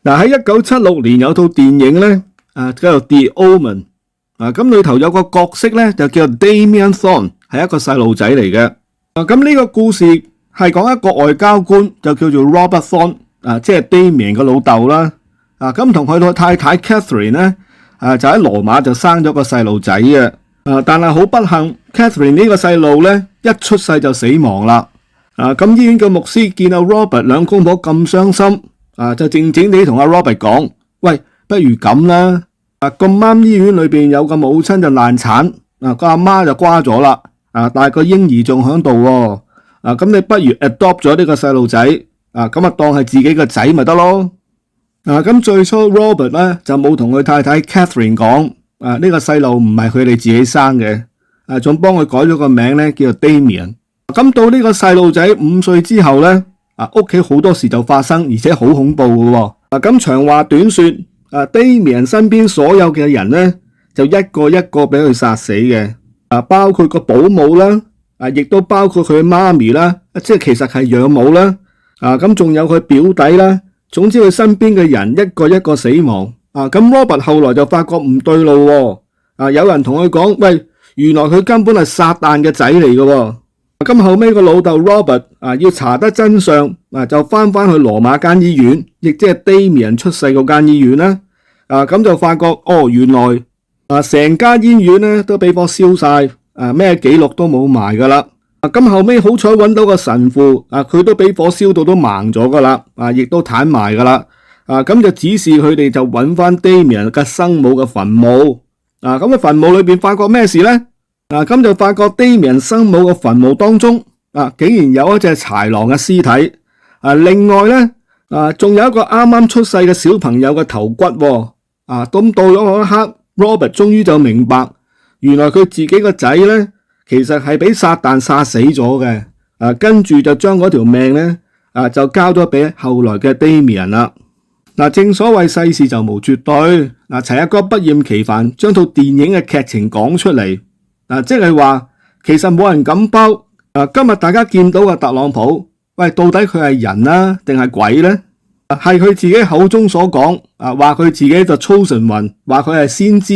嗱，喺1976年有套電影咧，叫做 The Omen， 咁裏頭有個角色咧就叫做 Damien Thorn， 係一個細路仔嚟嘅。咁呢個故事係講一個外交官就叫做 Robert Thorn， 即係 Damien 嘅老豆啦。咁同佢個太太 Catherine 咧，就喺羅馬就生咗個細路仔嘅。但係好不幸 ，Catherine 呢個細路咧一出世就死亡啦。咁醫院嘅牧師見到 Robert 兩公婆咁傷心。就靜靜地同阿 Robert 講，喂，不如咁啦，咁啱醫院裏邊有個母親就難產，個阿媽就瓜咗啦，但係個嬰兒仲喺度喎，咁你不如 adopt 咗呢個細路仔，咁當係自己個仔咪得咯。咁最初 Robert 咧就冇同佢太太 Catherine 講，呢個細路唔係佢哋自己生嘅，仲幫佢改咗個名咧叫做 Damien。咁到呢個細路仔5歲之後咧。屋企好多事就發生，而且好恐怖嘅喎。咁長話短說，Damien 身邊所有嘅人咧，就一個一個俾佢殺死嘅。包括個保姆啦，亦都包括佢媽咪啦，即係其實係養母啦。咁仲有佢表弟啦。總之佢身邊嘅人一個一個死亡。咁 Robert 後來就發覺唔對路喎。有人同佢講，喂，原來佢根本係撒旦嘅仔嚟嘅喎。咁後尾個老豆 Robert 要查得真相，就翻去羅馬間醫院，亦即係 Damien 出世嗰間醫院啦。咁就發覺原來成間醫院咧都俾火燒晒，咩記錄都冇埋噶啦。咁後尾好彩揾到個神父，佢都俾火燒到都盲咗噶啦，亦都癱埋噶啦。咁就指示佢哋就揾翻 Damien 嘅生母嘅墳墓。咁喺墳墓裏邊發覺咩事咧？咁就發覺 Damien 生母嘅墳墓當中，竟然有一隻豺狼嘅屍體。另外咧，仲有一個啱啱出世嘅小朋友嘅頭骨。咁到咗嗰一刻 ，Robert 終於就明白，原來佢自己個仔咧，其實係俾撒旦殺死咗嘅。跟住就將嗰條命咧，就交咗俾後來嘅 Damien 啦。正所謂世事就無絕對。齊阿哥不厭其煩將套電影嘅劇情講出嚟。即係話，其實冇人敢包。今日大家見到嘅特朗普，喂，到底佢係人啊，定係鬼呢？係佢自己口中所講，話佢自己就 chosen one，話佢係先知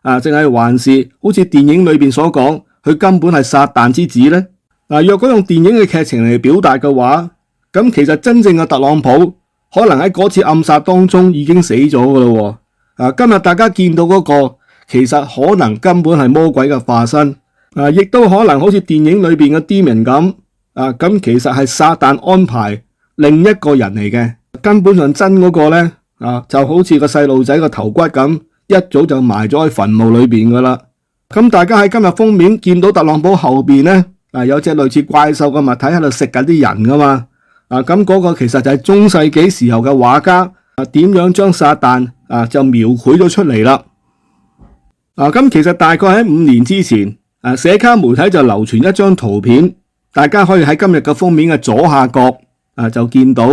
啊，定係還是好似電影裏邊所講，佢根本係撒旦之子呢？若果用電影嘅劇情嚟表達嘅話，咁其實真正嘅特朗普可能喺嗰次暗殺當中已經死咗噶咯。今日大家見到嗰個。其實可能根本係魔鬼嘅化身，亦都可能好似電影裏邊嘅 Demon 咁，咁其實係撒旦安排另一個人嚟嘅，根本上真嗰個咧，就好似個細路仔個頭骨咁，一早就埋咗喺墳墓裏邊噶啦。咁大家喺今日封面見到特朗普後邊咧，有隻類似怪獸嘅物體喺度食緊啲人噶嘛，咁嗰個其實就係中世紀時候嘅畫家，點樣將撒旦就描繪咗出嚟啦。咁其實大概喺5年之前，社交媒體就流傳一張圖片，大家可以喺今日嘅封面嘅左下角就見到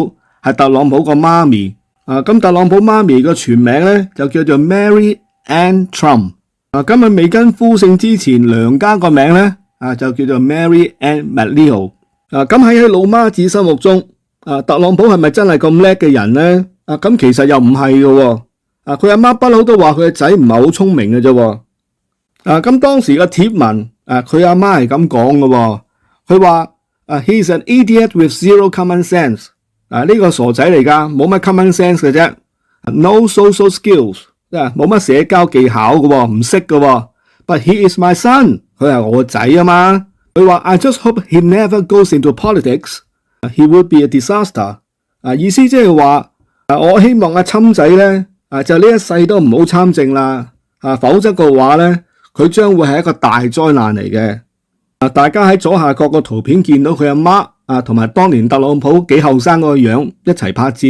係特朗普個媽咪。咁特朗普媽咪嘅全名咧就叫做 Mary Ann Trump。咁喺未跟夫姓之前，娘家個名咧就叫做 Mary Ann McLeod。咁喺老媽子心目中，特朗普係咪真係咁叻嘅人咧？咁其實又唔係嘅。佢阿媽不嬲都話佢個仔唔係好聰明嘅啫。咁當時嘅貼文，佢阿媽係咁講嘅。佢話he's an idiot with zero common sense。呢個傻仔嚟噶，冇乜 common sense 嘅啫。No social skills，冇乜社交技巧嘅，唔識嘅。But he is my son， 佢係我個仔啊嘛。佢話 I just hope he never goes into politics。He would be a disaster。意思即係話，我希望阿侵仔咧。就呢一世都唔好參政啦，否則嘅話咧，佢將會係一個大災難嚟嘅。大家喺左下角個圖片見到佢阿媽同埋當年特朗普幾後生嗰個樣一齊拍照。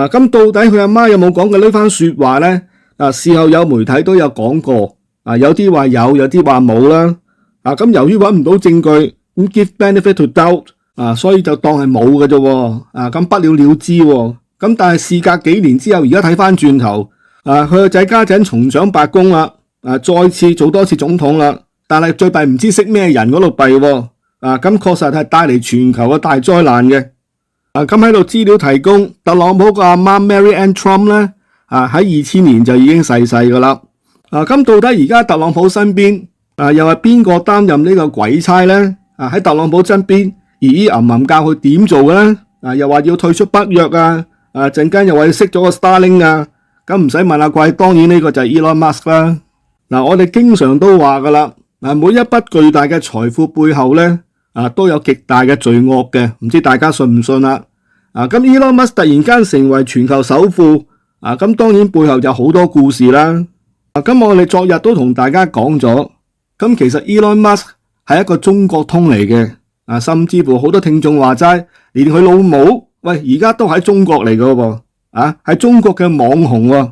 咁到底佢阿媽有冇講過呢番說話咧？事後有媒體都有講過，有啲話有，有啲話冇啦。咁由於揾唔到證據，咁 give benefit to doubt，所以就當係冇嘅啫。咁不了了之。咁但係事隔幾年之後，而家睇翻轉頭，佢個仔家陣重掌白宮啦，再次做多次總統啦。但係最弊唔知識咩人嗰度弊，咁確實係帶嚟全球嘅大災難嘅。咁喺度資料提供，特朗普個阿媽 Mary Ann Trump 咧，喺2000年就已經逝世噶啦。咁到底而家特朗普身邊又係邊個擔任呢個鬼差咧？喺特朗普身邊，咦吟教佢點做嘅咧？又話要退出北約陣間又話要熄咗個 Starlink 咁唔使問阿貴，當然呢個就係 Elon Musk 啦。我哋經常都話噶啦，每一筆巨大嘅財富背後咧，都有極大嘅罪惡嘅，唔知大家信唔信啦？咁 Elon Musk 突然間成為全球首富，咁當然背後有好多故事啦。咁我哋昨日都同大家講咗，咁其實 Elon Musk 係一個中國通嚟嘅，甚至乎好多聽眾話齋，連佢老母喂而家都喺中國嚟嘅喎，係中國嘅網紅喎。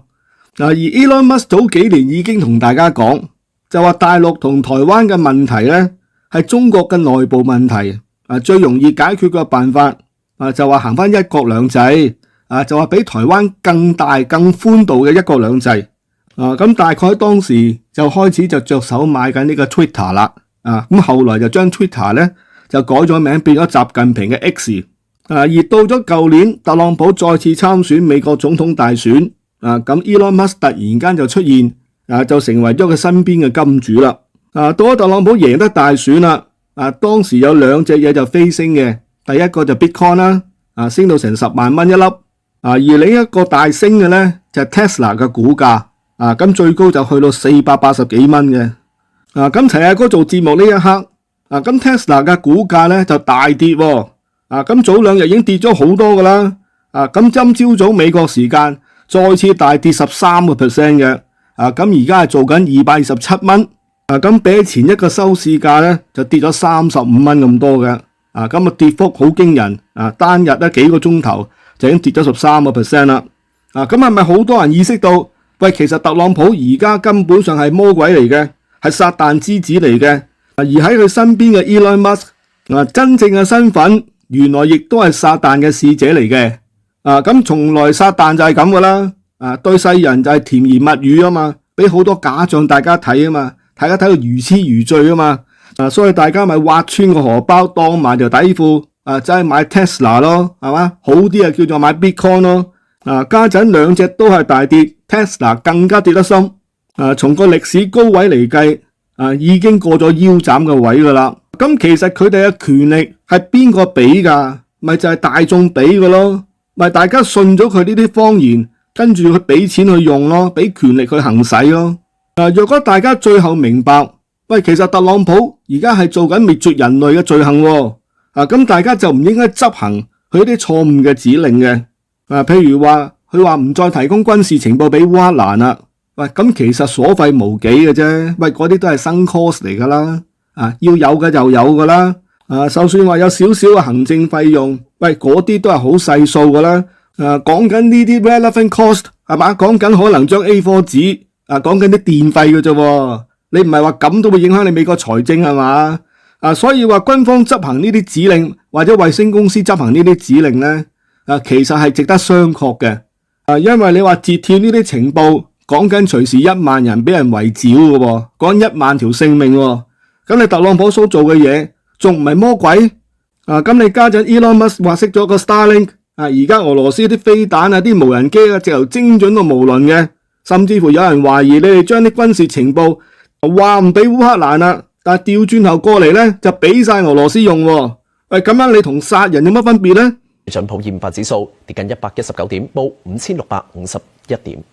而 Elon Musk 早幾年已經同大家講，就話大陸同台灣嘅問題咧係中國嘅內部問題，最容易解決嘅辦法就話行翻一國兩制，就話比台灣更大更寬度嘅一國兩制。咁大概當時就開始就着手買緊呢個 Twitter 啦。咁後來就將 Twitter 咧就改咗名，變咗習近平嘅 X。而到咗舊年，特朗普再次參選美國總統大選，咁 Elon Musk 突然間就出現，就成為咗佢身邊嘅金主啦。到咗特朗普贏得大選啦，當時有兩隻嘢就飛升嘅，第一個就 Bitcoin 啦，升到成10萬蚊一粒，而另一個大升嘅咧就係 Tesla 嘅股價，咁最高就去到480幾蚊嘅。咁齊阿哥做節目呢一刻，咁 Tesla 嘅股價咧就大跌喎，咁早兩日已經跌咗好多噶啦，咁今朝早美國時間再次大跌13%嘅，咁而家係做緊227蚊，咁比起前一個收市價咧就跌咗35蚊咁多嘅，咁跌幅好驚人，單日咧幾個鐘頭就已經跌咗13%啦，咁係咪好多人意識到，喂，其實特朗普而家根本上係魔鬼嚟嘅，係撒旦之子嚟嘅，而喺佢身邊嘅 Elon Musk，真正嘅身份原來亦都係撒旦嘅使者嚟嘅，咁從來撒旦就係咁噶啦，對世人就係甜言蜜語啊嘛，俾好多假象大家睇啊嘛，大家睇到如痴如醉啊嘛，所以大家咪挖穿個荷包當埋條底褲，就係買 Tesla 咯，係嘛？好啲叫做買 Bitcoin 咯，家陣兩隻都係大跌 ，Tesla 更加跌得深，從個歷史高位嚟計，已經過咗腰斬嘅位噶啦。咁其實佢哋嘅權力係邊個俾噶？咪就係大眾俾嘅咯，咪大家信咗佢呢啲謊言，跟住佢俾錢去用咯，俾權力去行使咯。若果大家最後明白，喂，其實特朗普而家係做緊滅絕人類嘅罪行，咁大家就唔應該執行佢啲錯誤嘅指令嘅。譬如話佢話唔再提供軍事情報俾烏克蘭啦，喂，咁其實所費無幾嘅啫，喂，嗰啲都係生 cost 嚟噶啦，要有嘅就有噶啦，就算話有少少嘅行政費用，喂，嗰啲都係好細數噶啦，講緊呢啲 relevant cost 係嘛，講緊可能張 A4 紙，講緊啲電費嘅啫，你唔係話咁都會影響你美國財政係嘛？所以話軍方執行呢啲指令或者衛星公司執行呢啲指令咧，其實係值得商榷嘅，因為你話截斷呢啲情報，講緊隨時1萬人俾人圍剿嘅，講1萬條性命，咁你特朗普所做嘅嘢仲唔係魔鬼？咁你家陣 Elon Musk 話熄咗個 Starlink，而家俄羅斯啲飛彈啲無人機直頭精準到無倫嘅，甚至乎有人懷疑你哋將啲軍事情報話唔俾烏克蘭啦，但係調轉頭過嚟咧就俾晒俄羅斯用，喂，咁樣你同殺人有乜分別咧？標準普爾500指數跌近119點，報5651點。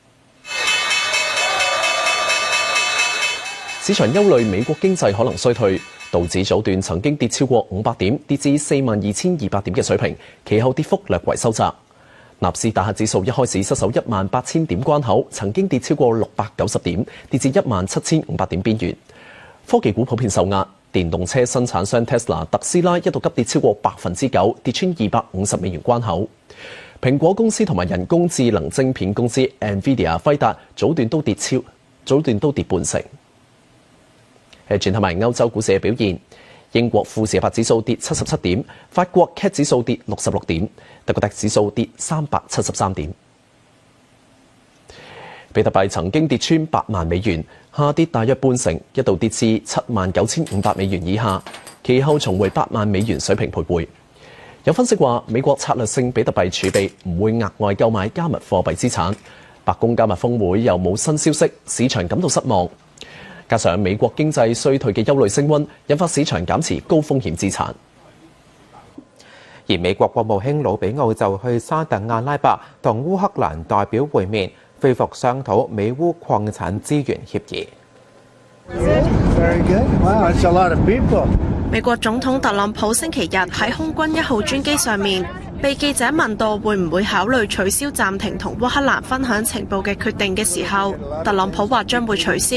市場憂慮美國經濟可能衰退，道指早段曾經跌超過500點，跌至42,200點嘅水平，其後跌幅略為收窄。納斯達克指數一開始失守18,000點關口，曾經跌超過690點，跌至17,500點邊緣。科技股普遍受壓，電動車生產商 Tesla 特斯拉一度急跌超過9%，跌穿250美元關口。蘋果公司同埋人工智能晶片公司 Nvidia 輝達早段都跌半成。轉睇埋歐洲股市嘅表現，英國富時100指數跌77點，法國 CAC 指數跌66點，德國 DAX 指數跌373點。比特幣曾經跌穿8萬美元，下跌大約半成，一度跌至79,500美元以下，其後重回8萬美元水平徘徊。有分析話，美國策略性比特幣儲備唔會額外購買加密貨幣資產。白宮加密峰會又冇新消息，市場感到失望。加上美國經濟衰退嘅憂慮升溫，引發市場減持高風險資產。而美國國務卿魯比奧就去沙特阿拉伯同烏克蘭代表會面，恢復商討美烏礦產資源協議。美國總統特朗普星期日喺空軍1號專機上面，被記者問到會唔會考慮取消暫停同烏克蘭分享情報嘅決定嘅時候，特朗普話將會取消。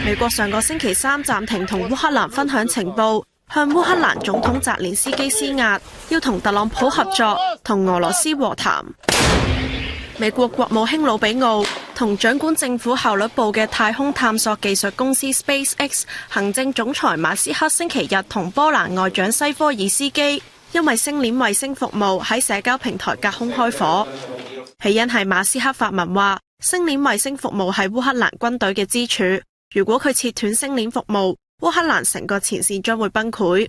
美國上個星期三暫停同烏克蘭分享情報，向烏克蘭總統澤連斯基施壓，要同特朗普合作，同俄羅斯和談。美國國務卿魯比奧同掌管政府效率部嘅太空探索技術公司 SpaceX 行政總裁馬斯克星期日同波蘭外長西科爾斯基因為星鏈衛星服務喺社交平台隔空開火，起因係馬斯克發文話星鏈衛星服務係烏克蘭軍隊嘅支柱。如果佢切斷星鏈服務，烏克蘭成個前線將會崩潰。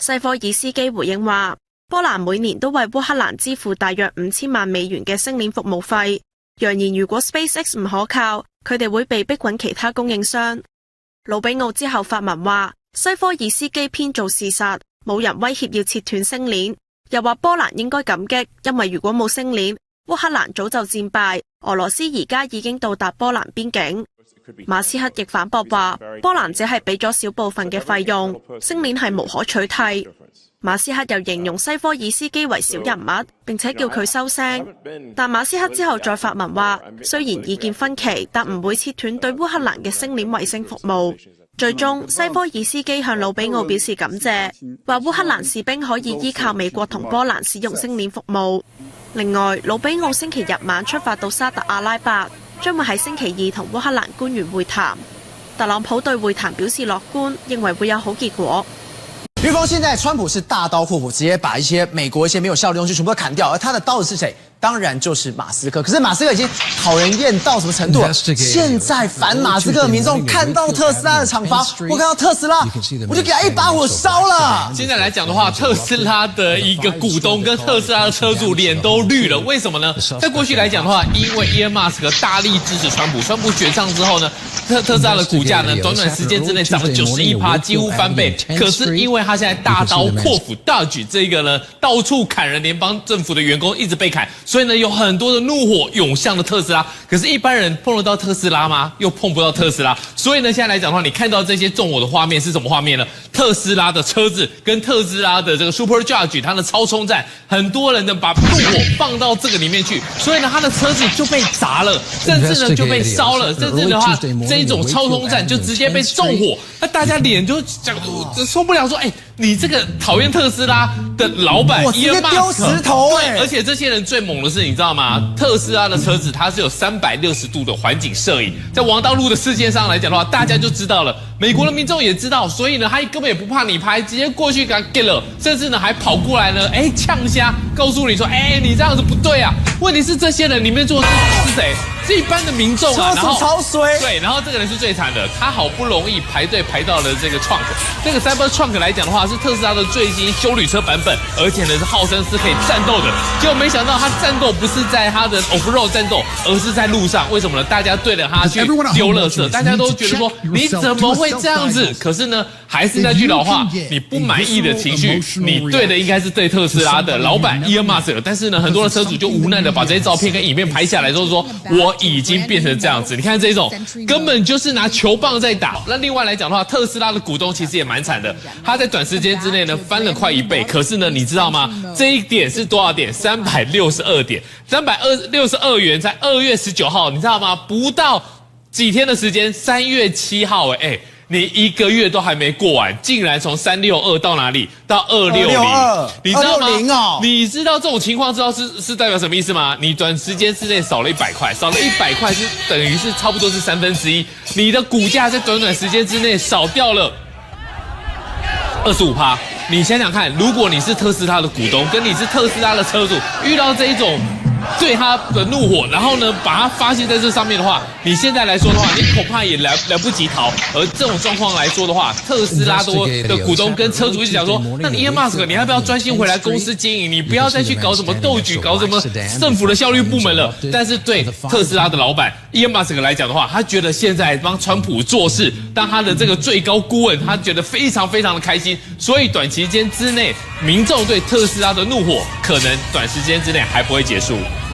西科爾斯基回應話，波蘭每年都為烏克蘭支付大約5000萬美元嘅星鏈服務費，揚言如果 SpaceX 唔可靠，佢哋會被逼搵其他供應商。魯比奧之後發文話，西科爾斯基編造事實，冇人威脅要切斷星鏈，又話波蘭應該感激，因為如果冇星鏈，烏克蘭早就戰敗，俄羅斯而家已經到達波蘭邊境。馬斯克亦反駁話，波蘭只係俾咗少部分嘅費用，星鏈係無可取替。馬斯克又形容西科爾斯基為小人物，並且叫佢收聲。但馬斯克之後再發文話，雖然意見分歧，但唔會切斷對烏克蘭嘅星鏈衛星服務。最終，西科爾斯基向魯比奧表示感謝，話烏克蘭士兵可以依靠美國同波蘭使用星鏈服務。另外，魯比奧星期日晚出發到沙特阿拉伯，將會喺星期二同烏克蘭官員會談。特朗普對會談表示樂觀，認為會有好結果。比如說，現在川普是大刀闊斧，直接把一些美國一些沒有效的東西全部都砍掉，而他的刀子是誰？當然就是馬斯克。可是馬斯克已經討人厭到什麼程度了？現在反馬斯克的民眾看到特斯拉的廠房，我看到特斯拉，我就給他一把火燒了。現在來講的話，特斯拉的一個股東跟特斯拉的車主臉都綠了，為什麼呢？在過去來講的話，因為伊恩馬斯克大力支持川普，川普選上之後呢，特斯拉的股價呢，短短時間之內漲了91%，幾乎翻倍。可是因為他現在大刀闊斧大舉這個呢，到處砍人，聯邦政府的員工一直被砍。所以呢，有很多的怒火湧向了特斯拉。可是，一般人碰得到特斯拉嗎？又碰不到特斯拉。所以呢，現在來講的話，你看到這些縱火的畫面是什麼畫面呢？特斯拉的車子跟特斯拉的這個 Supercharge 它的超充站，很多人呢把怒火放到這個裡面去，所以呢，他的車子就被砸了，甚至呢就被燒了，甚至的話，這一種超充站就直接被縱火。那大家臉就講受不了，說，你這個討厭特斯拉的老闆，我直接丟石頭對，而且這些人最猛的是，你知道嗎？特斯拉的車子它是有360度的環景攝影，在王道路的事件上來講的話，大家就知道了，美國的民眾也知道，所以呢，他根本也不怕你拍，直接過去給他 get 了，甚至呢還跑過來呢，嗆瞎，告訴你說，你這樣子不對啊。問題是這些人裡面做的是誰？是一般的民眾啊，然後超衰，對，然後這個人是最慘的，他好不容易排隊排到了這個 Trunk，這個 Cybertruck 來講的話是特斯拉的最新休旅車版本，而且呢是號稱是可以戰鬥的，結果沒想到他戰鬥不是在他的 off-road 戰鬥，而是在路上。為什麼呢？大家對着他去丟垃圾，大家都覺得說你怎麼會這樣子？可是呢，還是那句老話，你不滿意的情緒，你對的應該是對特斯拉的老闆 Elon Musk，但是呢，很多的車主就無奈的把這些照片跟影片拍下來，之後說我已經變成這樣子。你看這種根本就是拿球棒在打。那另外來講的話，特斯拉的股東其實也蠻慘的，他在短時間之內呢翻了快1倍。可是呢，你知道嗎？這一點是多少點？362點，362元，在2月19號，你知道嗎？不到幾天的時間，3月7號，你一個月都還沒過完，竟然從362到哪裡？到260，你知道嗎？你知道這種情況知道是代表什麼意思嗎？你短時間之內少了100塊，少了100塊是等於是差不多是1/3，你的股價在短短時間之內少掉了25%。你想想看，如果你是特斯拉的股东，跟你是特斯拉的车主，遇到这一种对他的怒火，然后呢把它发泄在这上面的话，你现在来说的话，你恐怕也来不及逃。而这种状况来说的话，特斯拉的股东跟车主一直讲说，那你 Elon Musk 你要不要专心回来公司经营？你不要再去搞什么斗局，搞什么政府的效率部门了。但是对特斯拉的老板 Elon Musk 来讲的话，他觉得现在帮川普做事，当他的这个最高顾问，他觉得非常非常的开心。所以短期间之内，民众对特斯拉的怒火可能短时间之内还不会结束。